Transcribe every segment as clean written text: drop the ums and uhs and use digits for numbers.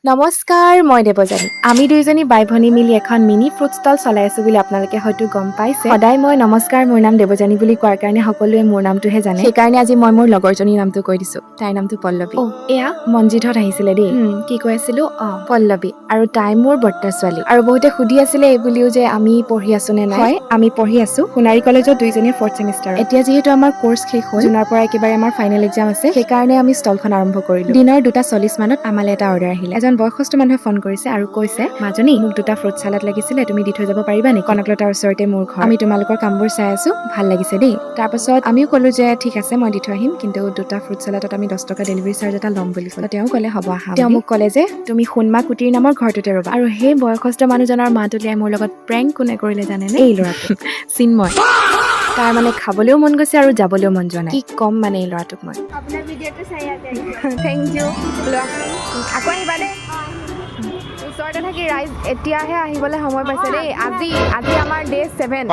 নমস্কাৰ, মই দেৱযানী। আমি দুইজনী বাই-ভনী মিলি এখন মিনি ফ্ৰুট ষ্টল চলাই আছো বুলি আপোনালোকে হয়তো গম পাইছে। সদায় মই নমস্কাৰ, মোৰ নাম দেৱযানী বুলি কোৱাৰ কাৰণে সকলোৱে মোৰ নামটোহে জানে। সেইকাৰণে আজি মই মোৰ লগৰজনীৰ নামটো কৈ দিছো। তাইৰ নামটো পল্লৱী। এয়া মনজিতহঁত আহিছিলে দেই। কি কৈ আছিলো? পল্লৱী। আৰু তাই মোৰ বৰ্তাৰ ছোৱালী। আৰু বহুতে সুধি আছিলে এই বুলিও যে আমি পঢ়ি আছো নে নাই। হয়, আমি পঢ়ি আছো সোণাৰী কলেজত দুইজনীয়ে 4th চেমিষ্টাৰ। এতিয়া যিহেতু আমাৰ কোৰ্চ শেষ হ'ল, জুনৰ পৰা একেবাৰে আমাৰ ফাইনেল এক্সাম আছে, সেইকাৰণে আমি ষ্টলখন আৰম্ভ কৰিলো। দিনৰ 2:40 মানত আমালৈ এটা অৰ্ডাৰ আহিলে। এজন বয়সস্থ মানুহে ফোন কৰিছে আৰু কৈছে, মাজনী মোক 2টা ফ্ৰুট চালাড লাগিছিলে, তুমি দি থৈ যাব পাৰিবা নেকি? কনকলতাৰ ওচৰতে মোৰ ঘৰ। আমি তোমালোকৰ কামবোৰ চাই আছো, ভাল লাগিছে দেই। তাৰপাছত আমিও ক'লো যে ঠিক আছে মই দি থৈ আহিম, কিন্তু 2টা ফ্ৰুট চালাডত আমি 10 টকা ডেলিভাৰী চাৰ্জ এটা ল'ম বুলি ক'লে। তেওঁ ক'লে হ'ব আহা। তেওঁ মোক ক'লে যে তুমি সোণমা কুটিৰ নামৰ ঘৰটোতে ৰ'বা। আৰু সেই বয়সস্থ মানুহজনৰ মাত উলিয়াই মোৰ লগত প্ৰেংক কোনে কৰিলে জানেনে? এই ল'ৰাটো চিন্ময়। তাৰ মানে খাবলৈও মন গৈছে আৰু যাবলৈও মন যোৱা নাই। কি ক'ম মানে এই ল'ৰাটোক মই। আপোনাৰ ভিডিঅ'টো চাই আছে। Thank you. আকৌ আহিবা দেই। ওচৰতে থাকি ৰাইজ এতিয়াহে আহিবলৈ সময় পাইছে দেই। আজি আমাৰ ডে 7।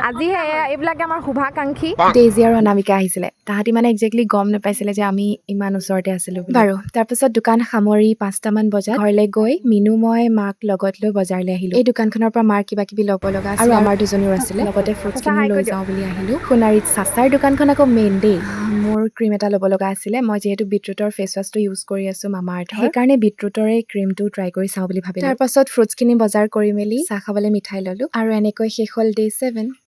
আজিহে এইবিলাকে আমাৰ শুভাকাংক্ষী। ডেইজি আৰু অনামিকা আহিছিলে। তাহাঁতি মানে একজেক্টলি গম নাপাইছিলে যে আমি ইমান ওচৰতে আছিলো বুলি। বাৰু তাৰপিছত দোকান সামৰি 5টামান বজাত ঘৰলৈ গৈ মিনু মই মাক লগত লৈ বজাৰলৈ আহিলো। এই দোকানখনৰ পৰা মাৰ কিবা কিবি ল'ব লগা আছিল আৰু আমাৰ দুজনীও আছিলে। লগতে ফ্ৰুটছখিনি লৈ যাওঁ বুলি আহিলো। সোণাৰীত চাচাৰ দোকানখন আকৌ মেইন দেই। মোৰ ক্ৰীম এটা ল'ব লগা আছিলে। মই যিহেতু বিটৰুটৰ ফেচ ৱাছটো ইউজ কৰি আছো মামা আৰ্থৰ, সেইকাৰণে বিটৰুটৰে ক্ৰীমটো ট্ৰাই কৰি চাওঁ বুলি ভাবিলো। তাৰ পাছত ফ্ৰুটছখিনি বজাৰ কৰি মেলি চাহ খাবলৈ মিঠাই ল'লো আৰু এনেকৈ শেষ হ'ল ডে 7।